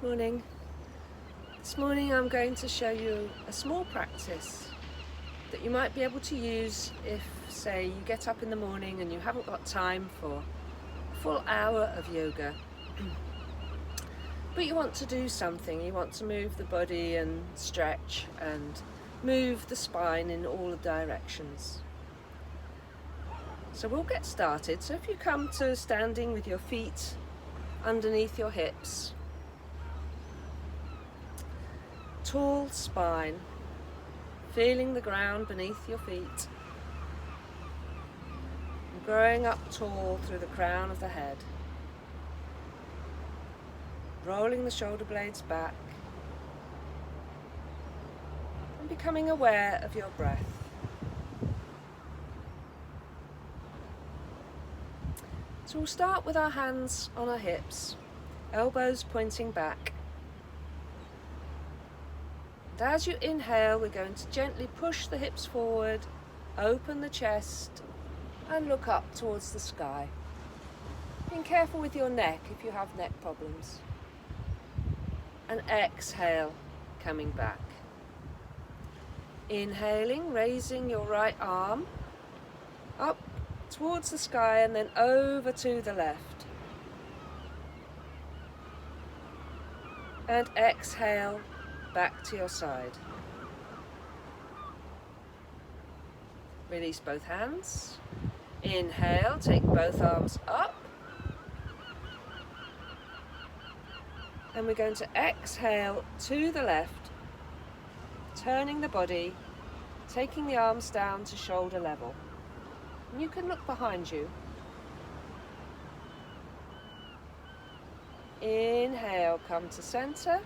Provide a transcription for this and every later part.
Good morning. This morning I'm going to show you a small practice that you might be able to use if, say, you get up in the morning and you haven't got time for a full hour of yoga, but you want to do something. You want to move the body and stretch and move the spine in all directions. So we'll get started. So if you come to standing with your feet underneath your hips, tall spine, feeling the ground beneath your feet, and growing up tall through the crown of the head, rolling the shoulder blades back, and becoming aware of your breath. So we'll start with our hands on our hips, elbows pointing back. And as you inhale, we're going to gently push the hips forward, open the chest, and look up towards the sky. Being careful with your neck if you have neck problems. And exhale, coming back. Inhaling, raising your right arm up towards the sky and then over to the left. And exhale, back to your side. Release both hands. Inhale, take both arms up. And we're going to exhale to the left, turning the body, taking the arms down to shoulder level. And you can look behind you. Inhale, come to center.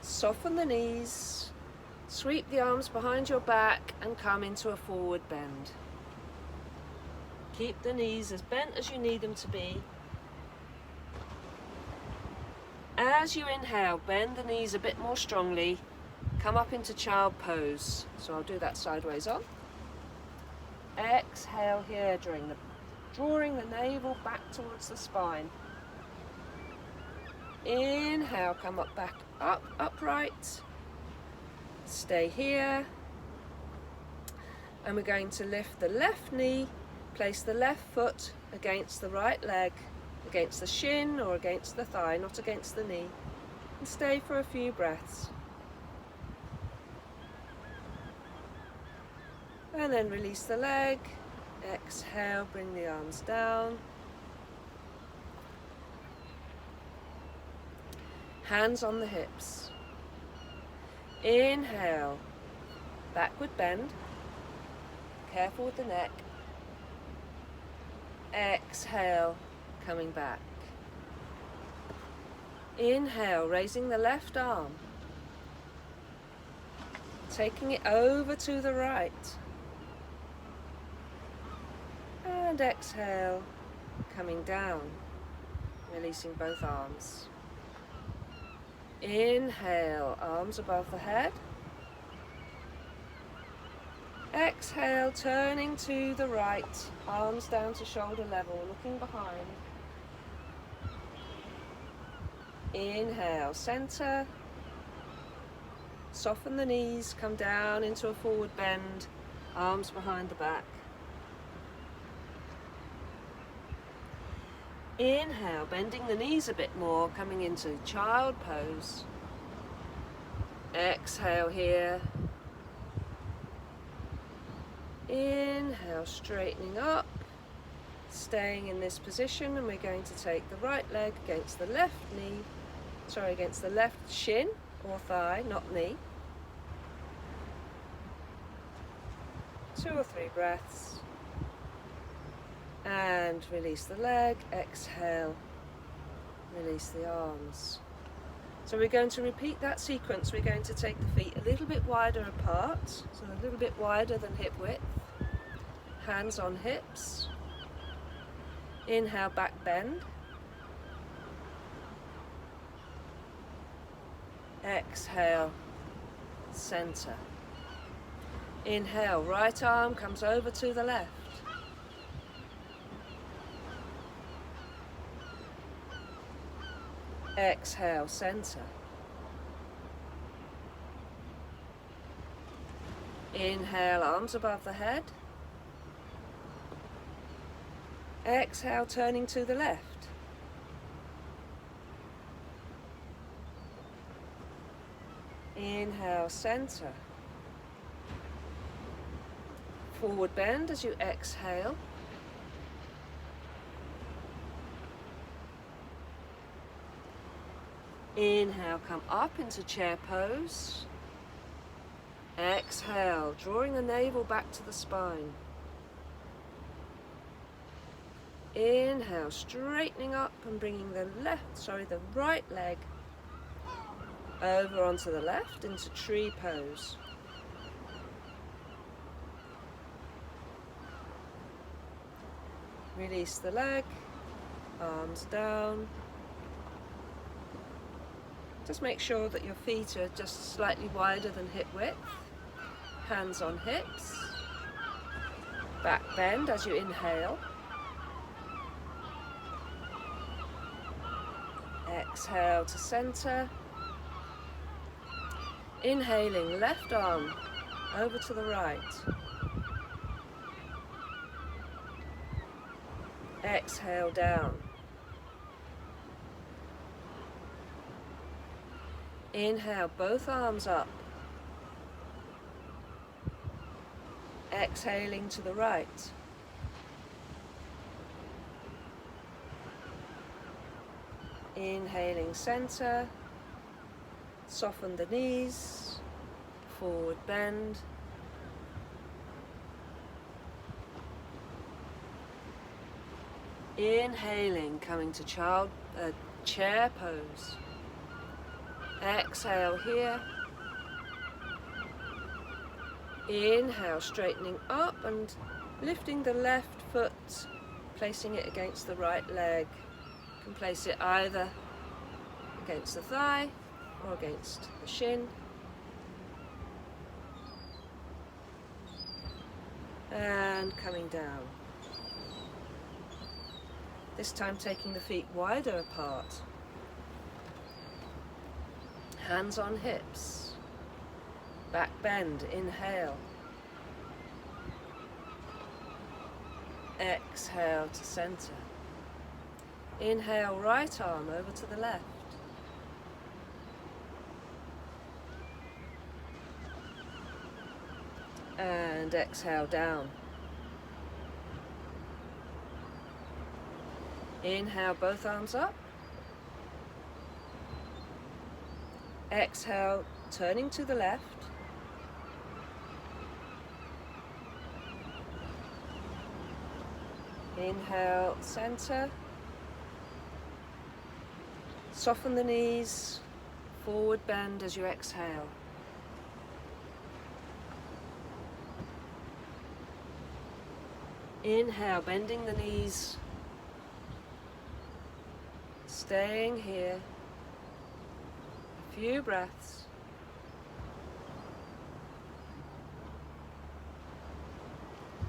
Soften the knees. Sweep the arms behind your back and come into a forward bend. Keep the knees as bent as you need them to be. As you inhale, bend the knees a bit more strongly. Come up into child pose. So I'll do that sideways on. Exhale here, drawing the navel back towards the spine. Inhale, come up, back up, upright. Stay here. And we're going to lift the left knee, place the left foot against the right leg, against the shin or against the thigh, not against the knee. And stay for a few breaths. And then release the leg. Exhale, bring the arms down. Hands on the hips. Inhale, backward bend. Careful with the neck. Exhale, coming back. Inhale, raising the left arm. Taking it over to the right. And exhale, coming down, releasing both arms. Inhale, arms above the head. Exhale, turning to the right, arms down to shoulder level, looking behind. Inhale, center. Soften the knees, come down into a forward bend, arms behind the back. Inhale, bending the knees a bit more, coming into child pose. Exhale here. Inhale, straightening up, staying in this position, and we're going to take the right leg against the left against the left shin or thigh, not knee. 2 or 3 breaths. And release the leg, exhale, release the arms. So we're going to repeat that sequence. We're going to take the feet a little bit wider apart, so a little bit wider than hip width. Hands on hips. Inhale, back bend. Exhale, center. Inhale, right arm comes over to the left. Exhale, center. Inhale, arms above the head. Exhale, turning to the left. Inhale, center. Forward bend as you exhale. Inhale, come up into chair pose. Exhale, drawing the navel back to the spine. Inhale, straightening up and bringing the right leg over onto the left into tree pose. Release the leg, arms down. Just make sure that your feet are just slightly wider than hip width. Hands on hips. Back bend as you inhale. Exhale to center. Inhaling, left arm over to the right. Exhale down. Inhale, both arms up. Exhaling to the right. Inhaling, center. Soften the knees. Forward bend. Inhaling, coming to chair pose. Exhale here. Inhale, straightening up and lifting the left foot, placing it against the right leg. You can place it either against the thigh or against the shin. And coming down. This time taking the feet wider apart. Hands on hips. Back bend, inhale. Exhale to center. Inhale, right arm over to the left. And exhale down. Inhale, both arms up. Exhale, turning to the left. Inhale, center. Soften the knees. Forward bend as you exhale. Inhale, bending the knees. Staying here. A few breaths.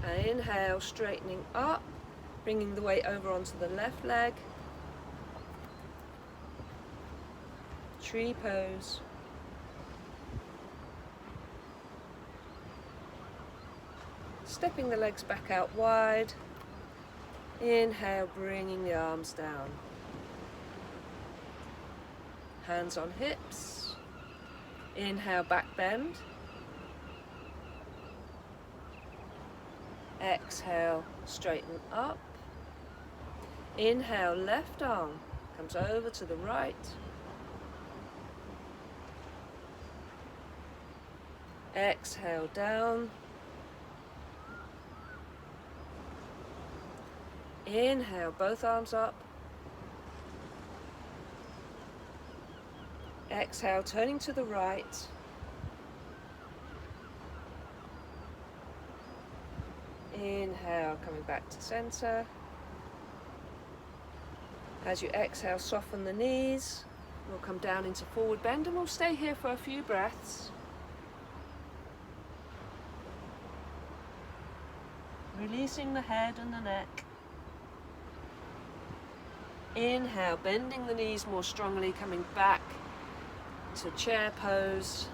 And inhale, straightening up, bringing the weight over onto the left leg. Tree pose. Stepping the legs back out wide. Inhale, bringing the arms down. Hands on hips. Inhale, back bend. Exhale, straighten up. Inhale, left arm comes over to the right. Exhale, down. Inhale, both arms up. Exhale, turning to the right. Inhale, coming back to center. As you exhale, soften the knees. We'll come down into forward bend and we'll stay here for a few breaths. Releasing the head and the neck. Inhale, bending the knees more strongly, coming back to chair pose.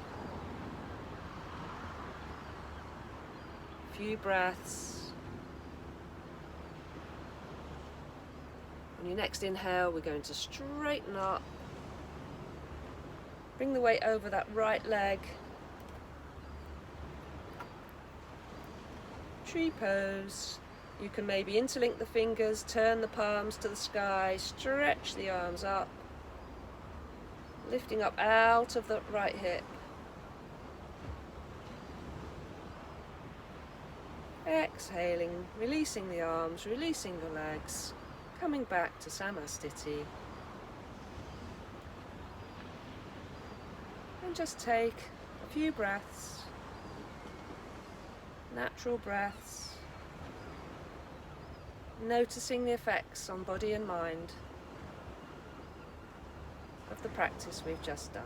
Few breaths. On your next inhale, we're going to straighten up. Bring the weight over that right leg. Tree pose. You can maybe interlink the fingers, turn the palms to the sky, stretch the arms up, lifting up out of the right hip. Exhaling, releasing the arms, releasing the legs, coming back to Samastiti. And just take a few breaths, natural breaths, noticing the effects on body and mind of the practice we've just done.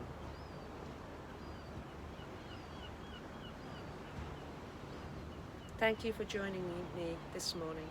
Thank you for joining me this morning.